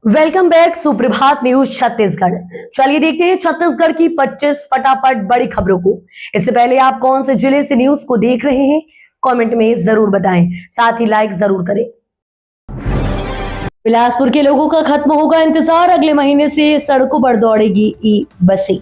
Welcome back सुप्रभात news Chhattisgarh. चलिए देखते हैं छत्तीसगढ़ की 25 फटाफट बड़ी खबरों को। इससे पहले आप कौन से जिले से न्यूज को देख रहे हैं कमेंट में जरूर बताएं, साथ ही लाइक जरूर करें। बिलासपुर के लोगों का खत्म होगा इंतजार, अगले महीने से सड़कों पर दौड़ेगी ई बसें।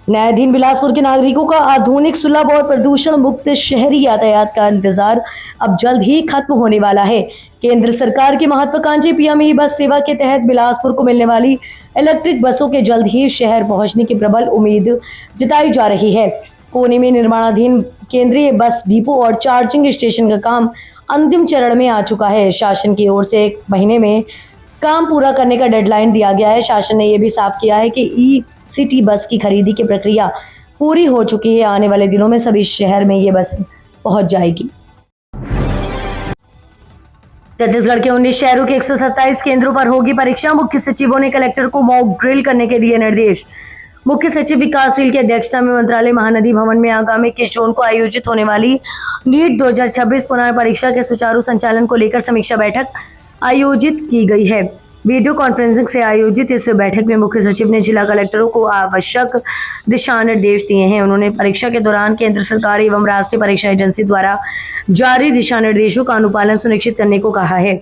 नए दिन बिलासपुर के नागरिकों का आधुनिक, सुलभ और प्रदूषण मुक्त शहरी यातायात का इंतजार अब जल्द ही खत्म होने वाला है। केंद्र सरकार की महत्वाकांक्षी पीएम ई बस सेवा के तहत बिलासपुर को मिलने वाली इलेक्ट्रिक बसों के जल्द ही शहर पहुंचने की प्रबल उम्मीद जताई जा रही है। कोनी में निर्माणाधीन केंद्रीय बस डिपो और चार्जिंग स्टेशन का काम अंतिम चरण में आ चुका है। शासन की ओर से 1 महीने में काम पूरा करने का डेडलाइन दिया गया है। शासन ने यह भी साफ किया है कि ई सिटी बस की खरीदी की प्रक्रिया पूरी हो चुकी है। आने वाले दिनों में सभी शहर में ये बस पहुंच जाएगी। छत्तीसगढ़ के 19 शहरों के 127 केंद्रों पर होगी परीक्षा। मुख्य सचिवों ने कलेक्टर को मॉक ड्रिल करने के दिए निर्देश। मुख्य सचिव विकासशील की अध्यक्षता में मंत्रालय महानदी भवन में आगामी 21 जून को आयोजित होने वाली नीट 2026 पुनर्परीक्षा के सुचारू संचालन को लेकर समीक्षा बैठक आयोजित की गई है। वीडियो कॉन्फ्रेंसिंग से आयोजित इस बैठक में मुख्य सचिव ने जिला कलेक्टरों को आवश्यक दिशा निर्देश दिए हैं। उन्होंने परीक्षा के दौरान केंद्र सरकार एवं राष्ट्रीय परीक्षा एजेंसी द्वारा जारी दिशा निर्देशों का अनुपालन सुनिश्चित करने को कहा है।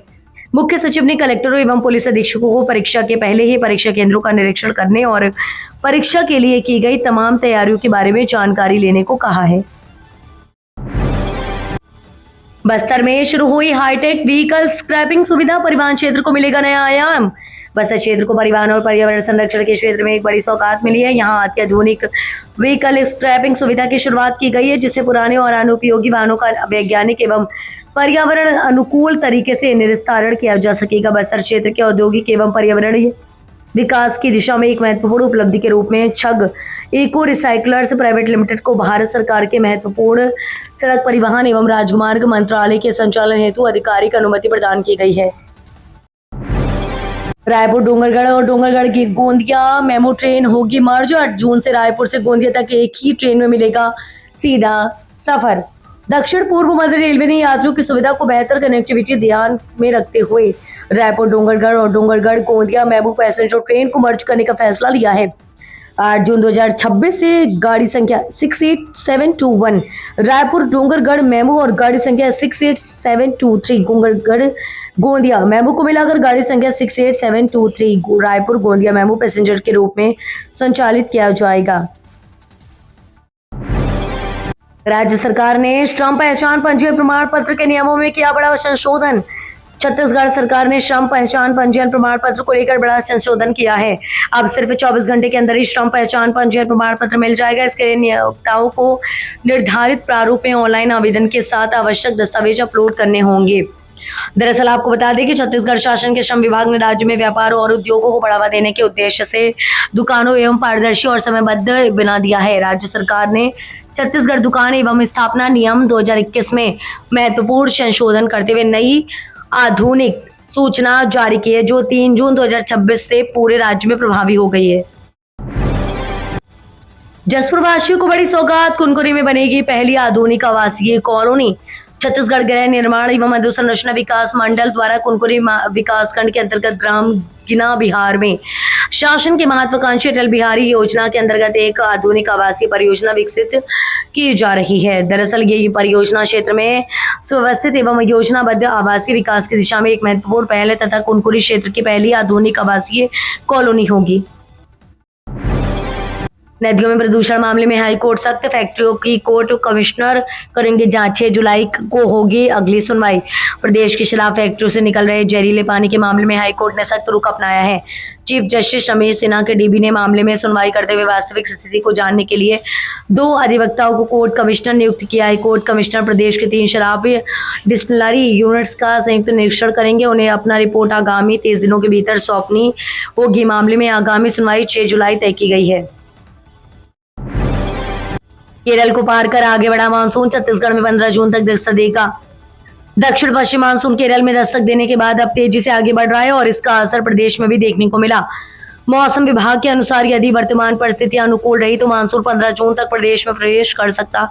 मुख्य सचिव ने कलेक्टरों एवं पुलिस अधीक्षकों को परीक्षा के पहले ही परीक्षा केंद्रों का निरीक्षण करने और परीक्षा के लिए की गई तमाम तैयारियों के बारे में जानकारी लेने को कहा है। बस्तर में शुरू हुई हाईटेक व्हीकल स्क्रैपिंग सुविधा, परिवहन क्षेत्र को मिलेगा नया आयाम। बस्तर क्षेत्र को परिवहन और पर्यावरण संरक्षण के क्षेत्र में एक बड़ी सौगात मिली है। यहाँ अत्याधुनिक व्हीकल स्क्रैपिंग सुविधा की शुरुआत की गई है, जिससे पुराने और अनुपयोगी वाहनों का वैज्ञानिक एवं पर्यावरण अनुकूल तरीके से निस्तारण किया जा सकेगा। बस्तर क्षेत्र के औद्योगिक एवं पर्यावरणीय विकास की दिशा में एक महत्वपूर्ण उपलब्धि के रूप में छग इको रिसाइकलर्स प्राइवेट लिमिटेड को भारत सरकार के महत्वपूर्ण सड़क परिवहन एवं राजमार्ग मंत्रालय के संचालन हेतु आधिकारिक अनुमति प्रदान की गई है। रायपुर डोंगरगढ़ और डोंगरगढ़ की गोंदिया मेमू ट्रेन होगी मर्ज। 8 जून से रायपुर से गोंदिया तक एक ही ट्रेन में मिलेगा सीधा सफर। दक्षिण पूर्व मध्य रेलवे ने यात्रियों की सुविधा को बेहतर कनेक्टिविटी ध्यान में रखते हुए रायपुर डोंगरगढ़ और Dongargarh Gondia MEMU passenger train को मर्ज करने का फैसला लिया है। 8 जून 2026 से गाड़ी संख्या 68721 रायपुर डोंगरगढ़ मेमू और गाड़ी संख्या 68723 डोंगरगढ़ गोंदिया मेमू को मिलाकर गाड़ी संख्या 68723 रायपुर गोंदिया मेमू पैसेंजर के रूप में संचालित किया जाएगा। राज्य सरकार ने श्रम पहचान पंजीयन प्रमाण पत्र के नियमों में किया बड़ा संशोधन। छत्तीसगढ़ सरकार ने श्रम पहचान पंजीयन प्रमाण पत्र को लेकर बड़ा संशोधन किया है। अब सिर्फ 24 घंटे के अंदर ही श्रम पहचान पंजीयन प्रमाण पत्र मिल जाएगा। इसके लिए नियोक्ताओं को निर्धारित प्रारूप में ऑनलाइन आवेदन के साथ आवश्यक दस्तावेज अपलोड करने होंगे। दरअसल आपको बता दें कि छत्तीसगढ़ शासन के श्रम विभाग ने राज्य में व्यापार और उद्योगों को बढ़ावा देने के उद्देश्य से दुकानों एवं पारदर्शी और समयबद्ध बना दिया है। राज्य सरकार ने छत्तीसगढ़ दुकान एवं स्थापना नियम 2021 में महत्वपूर्ण संशोधन करते हुए नई आधुनिक सूचना जारी की है, जो 3 जून 2026 से पूरे राज्य में प्रभावी हो गई है। जसपुर वासियों को बड़ी सौगात, कुनकुनी में बनेगी पहली आधुनिक आवासीय कॉलोनी। छत्तीसगढ़ गृह निर्माण एवं अधोसंरचना विकास मंडल द्वारा कुनकुनी विकासखंड के अंतर्गत ग्राम गिना बिहार में शासन की महत्वाकांक्षी अटल बिहारी योजना के अंतर्गत एक आधुनिक आवासीय परियोजना विकसित की जा रही है। दरअसल ये परियोजना क्षेत्र में सुव्यवस्थित एवं योजनाबद्ध आवासीय विकास की दिशा में एक महत्वपूर्ण पहल है तथा कुनकुनी क्षेत्र की पहली आधुनिक आवासीय कॉलोनी होगी। नदियों में प्रदूषण मामले में हाईकोर्ट सख्त, फैक्ट्रियों की कोर्ट कमिश्नर करेंगे जांच। 6 जुलाई को होगी अगली सुनवाई। प्रदेश के खिलाफ फैक्ट्रियों से निकल रहे जहरीले पानी के मामले में हाईकोर्ट ने सख्त रुख अपनाया है। चीफ जस्टिस रमेश सिन्हा के डीबी ने मामले में सुनवाई करते हुए वास्तविक स्थिति को जानने के लिए 2 अधिवक्ताओं को कोर्ट कमिश्नर नियुक्त किया है। कोर्ट कमिश्नर प्रदेश के 3 शराब डिस्टिलरी यूनिट्स का संयुक्त निरीक्षण करेंगे। उन्हें अपना रिपोर्ट आगामी 30 दिनों के भीतर सौंपनी होगी। मामले में आगामी सुनवाई 6 जुलाई तय की गई है। केरल को पार कर आगे बढ़ा मानसून, छत्तीसगढ़ में 15 जून तक दस्तक देगा। दक्षिण पश्चिम मानसून केरल में दस्तक देने के बाद अब तेजी से आगे बढ़ रहा है और इसका असर प्रदेश में भी देखने को मिला। मौसम विभाग के अनुसार यदि वर्तमान परिस्थितियां अनुकूल रही तो मानसून 15 जून तक प्रदेश में प्रवेश कर सकता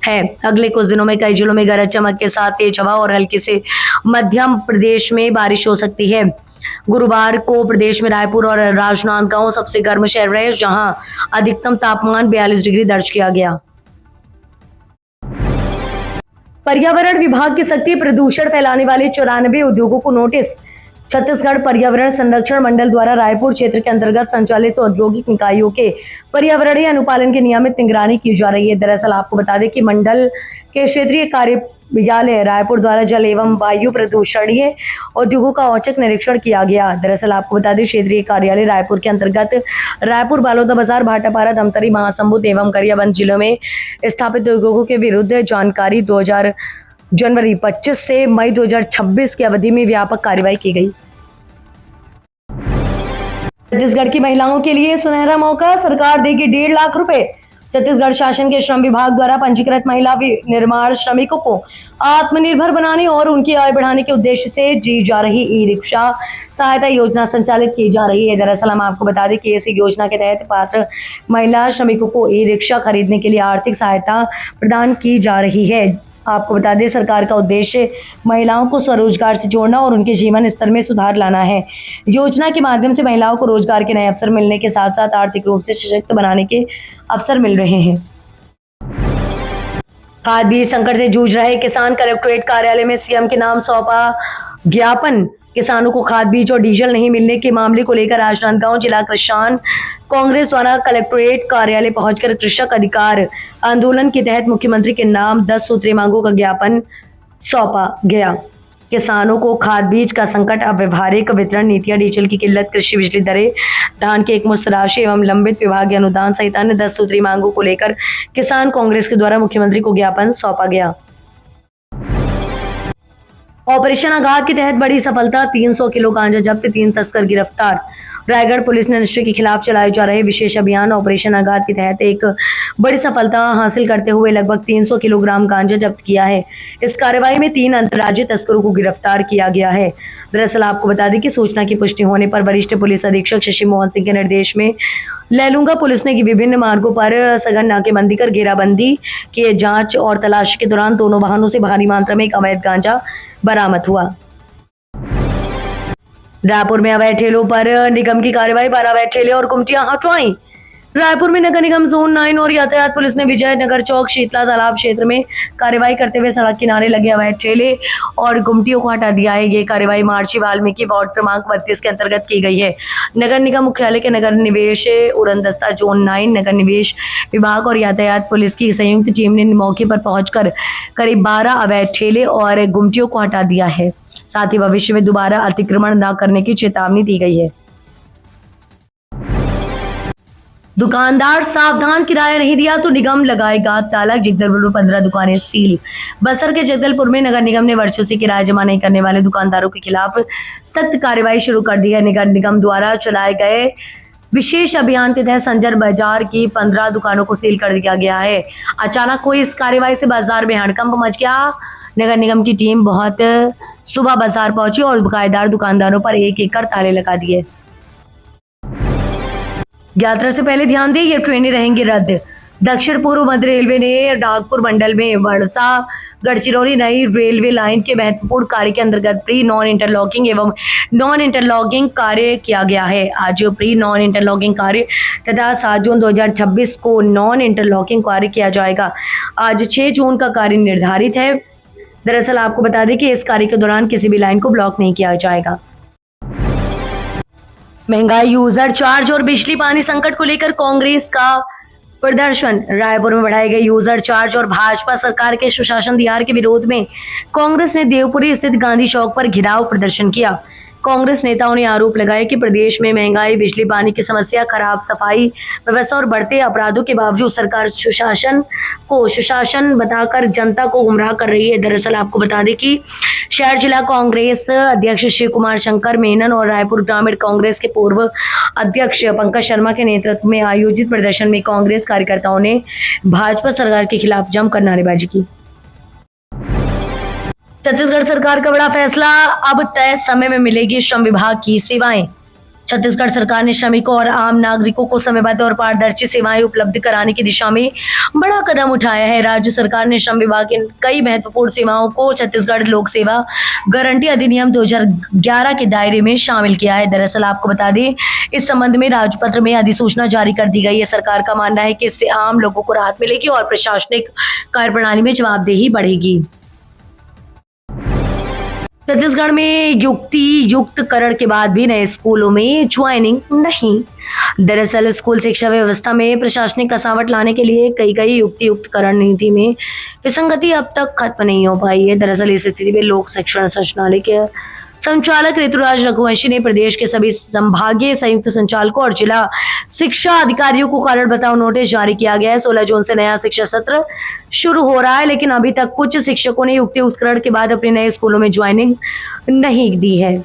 है। अगले कुछ दिनों में कई जिलों में गरज चमक के साथ तेज हवा और हल्की से मध्यम प्रदेश में बारिश हो सकती है। गुरुवार को प्रदेश में रायपुर और राजनांदगांव सबसे गर्म शहर रहे, जहां अधिकतम तापमान 42 डिग्री दर्ज किया गया। पर्यावरण विभाग की सख्ती, प्रदूषण फैलाने वाले 94 उद्योगों को नोटिस। छत्तीसगढ़ पर्यावरण संरक्षण मंडल द्वारा रायपुर क्षेत्र के अंतर्गत संचालित औद्योगिक निकायों के पर्यावरणीय अनुपालन की नियमित निगरानी की जा रही है। दरअसल आपको बता दें कि मंडल के क्षेत्रीय कार्यालय रायपुर द्वारा जल एवं वायु प्रदूषणीय उद्योगों का औचक निरीक्षण किया गया। दरअसल आपको बता दें क्षेत्रीय कार्यालय रायपुर के अंतर्गत रायपुर, बालोदा बाजार, भाटापारा, धमतरी, महासमुंद एवं गरियाबंद जिलों में स्थापित उद्योगों के विरुद्ध जानकारी जनवरी 25 से मई 2026 की अवधि में व्यापक कार्रवाई की गई। छत्तीसगढ़ की महिलाओं के लिए सुनहरा मौका, सरकार देगी 1.5 लाख रुपए। छत्तीसगढ़ शासन के श्रम विभाग द्वारा पंजीकृत महिला निर्माण श्रमिकों को आत्मनिर्भर बनाने और उनकी आय बढ़ाने के उद्देश्य से दी जा रही ई रिक्शा सहायता योजना संचालित की जा रही है। दरअसल हम आपको बता दें कि इस योजना के तहत पात्र महिला श्रमिकों को ई रिक्शा खरीदने के लिए आर्थिक सहायता प्रदान की जा रही है। आपको बता दें सरकार का उद्देश्य महिलाओं को स्वरोजगार से जोड़ना और उनके जीवन स्तर में सुधार लाना है। योजना के माध्यम से महिलाओं को रोजगार के नए अवसर मिलने के साथ साथ आर्थिक रूप से सशक्त बनाने के अवसर मिल रहे हैं। खाद बीज संकट से जूझ रहे किसान, कलेक्ट्रेट कार्यालय में सीएम के नाम सौंपा ज्ञापन। किसानों को खाद बीज और डीजल नहीं मिलने के मामले को लेकर राजनांदगांव जिला किसान कांग्रेस द्वारा कलेक्ट्रेट कार्यालय पहुंचकर कृषक अधिकार आंदोलन के तहत मुख्यमंत्री के नाम 10 सूत्रीय मांगों का ज्ञापन सौंपा गया। किसानों को खाद बीज का संकट, अव्यवहारिक वितरण नीतियां, डीजल की किल्लत, कृषि बिजली दरें, धान की एकमुश्त राशि एवं लंबित विभागीय अनुदान सहित अन्य 10 सूत्रीय मांगों को लेकर किसान कांग्रेस के द्वारा मुख्यमंत्री को ज्ञापन सौंपा गया। ऑपरेशन आघात के तहत बड़ी सफलता, 300 किलो गांजा जब्त, 3 तस्कर गिरफ्तार। रायगढ़ पुलिस ने नशे के खिलाफ चलाए जा रहे विशेष अभियान ऑपरेशन आघात के तहत एक बड़ी सफलता हासिल करते हुए लगभग 300 किलोग्राम गांजा जब्त किया है। इस कार्रवाई में 3 अंतर्राज्यीय तस्करों को गिरफ्तार किया गया है। दरअसल आपको बता दें कि सूचना की पुष्टि होने पर वरिष्ठ पुलिस अधीक्षक शशि मोहन सिंह के निर्देश में लैलूंगा पुलिस ने विभिन्न मार्गों पर सघन नाकेबंदी कर घेराबंदी की जांच और तलाशी के दौरान दोनों वाहनों से भारी मात्रा में एक अवैध गांजा बरामद हुआ। रायपुर में अवैध ठेलों पर निगम की कार्रवाई, 12 अवैध ठेले और गुमटियां हटवाई। रायपुर में नगर निगम जोन 9 और यातायात पुलिस ने विजय नगर चौक, शीतला तालाब क्षेत्र में कार्रवाई करते हुए सड़क किनारे लगे अवैध ठेले और गुमटियों को हटा दिया है। ये कार्रवाई मार्ची वाल्मीकि वार्ड क्रमांक 32 के अंतर्गत की गई है। नगर निगम मुख्यालय के नगर निवेश उड़नदस्ता जोन 9, नगर निवेश विभाग और यातायात पुलिस की संयुक्त टीम ने मौके पर पहुंचकर करीब 12 अवैध ठेले और गुमटियों को हटा दिया है। साथ ही भविष्य में दोबारा अतिक्रमण न करने की चेतावनी दी गई है। दुकानदार सावधान, किराया नहीं दिया तो निगम लगाएगा ताला। जगदलपुर में 15 दुकानें सील। बस्तर के जगदलपुर में नगर निगम ने वर्षों से किराया जमा नहीं करने वाले दुकानदारों के खिलाफ सख्त कार्रवाई शुरू कर दी है। नगर निगम द्वारा चलाए गए विशेष अभियान के तहत संजर बाजार की 15 दुकानों को सील कर दिया गया है। अचानक हुई इस कार्रवाई से बाजार में हड़कंप मच गया। नगर निगम की टीम बहुत सुबह बाजार पहुंची और बकायेदार दुकानदारों पर एक एक कर ताले लगा दिए। यात्रा से पहले ध्यान दें, ये ट्रेनें रहेंगी रद्द। दक्षिण पूर्व मध्य रेलवे ने नागपुर मंडल में वर्षा गढ़चिरौली नई रेलवे लाइन के महत्वपूर्ण कार्य के अंतर्गत प्री नॉन इंटरलॉकिंग एवं नॉन इंटरलॉकिंग कार्य किया गया है। आज प्री नॉन इंटरलॉकिंग कार्य तथा 7 जून 2026 को नॉन इंटरलॉकिंग कार्य किया जाएगा। आज 6 जून का कार्य निर्धारित है। दरअसल आपको बता दें कि इस कार्य के दौरान किसी भी लाइन को ब्लॉक नहीं किया जाएगा। महंगाई, यूजर चार्ज और बिजली पानी संकट को लेकर कांग्रेस का प्रदर्शन। रायपुर में बढ़ाए गए यूजर चार्ज और भाजपा सरकार के सुशासन दिहार के विरोध में कांग्रेस ने देवपुरी स्थित गांधी चौक पर घेराव प्रदर्शन किया। कांग्रेस नेताओं ने आरोप लगाया कि प्रदेश में महंगाई, बिजली पानी की समस्या, खराब सफाई व्यवस्था और बढ़ते अपराधों के बावजूद सरकार सुशासन बताकर जनता को गुमराह कर रही है। दरअसल आपको बता दें कि शहर जिला कांग्रेस अध्यक्ष शिव कुमार शंकर मेनन और रायपुर ग्रामीण कांग्रेस के पूर्व अध्यक्ष पंकज शर्मा के नेतृत्व में आयोजित प्रदर्शन में कांग्रेस कार्यकर्ताओं ने भाजपा सरकार के खिलाफ जमकर नारेबाजी की। छत्तीसगढ़ सरकार का बड़ा फैसला, अब तय समय में मिलेगी श्रम विभाग की सेवाएं। छत्तीसगढ़ सरकार ने श्रमिकों और आम नागरिकों को समयबद्ध और पारदर्शी सेवाएं उपलब्ध कराने की दिशा में बड़ा कदम उठाया है। राज्य सरकार ने श्रम विभाग की कई महत्वपूर्ण सेवाओं को छत्तीसगढ़ लोक सेवा गारंटी अधिनियम 2011 के दायरे में शामिल किया है। दरअसल आपको बता दें, इस संबंध में राजपत्र में अधिसूचना जारी कर दी गई है। सरकार का मानना है कि इससे आम लोगों को राहत मिलेगी और प्रशासनिक कार्यप्रणाली में जवाबदेही बढ़ेगी। छत्तीसगढ़ में युक्तिकरण के बाद भी नए स्कूलों में ज्वाइनिंग नहीं। दरअसल स्कूल शिक्षा व्यवस्था में प्रशासनिक कसावट लाने के लिए कई युक्तिकरण नीति में विसंगति अब तक खत्म नहीं हो पाई है। दरअसल इस स्थिति में लोक शिक्षण संचालनालय के संचालक ऋतुराज रघुवंशी ने प्रदेश के सभी संभागीय संयुक्त संचालकों और जिला शिक्षा अधिकारियों को कारण बताओ नोटिस जारी किया गया है। 16 जून से नया शिक्षा सत्र शुरू हो रहा है, लेकिन अभी तक कुछ शिक्षकों ने युक्तिकरण के बाद अपने नए स्कूलों में ज्वाइनिंग नहीं दी है।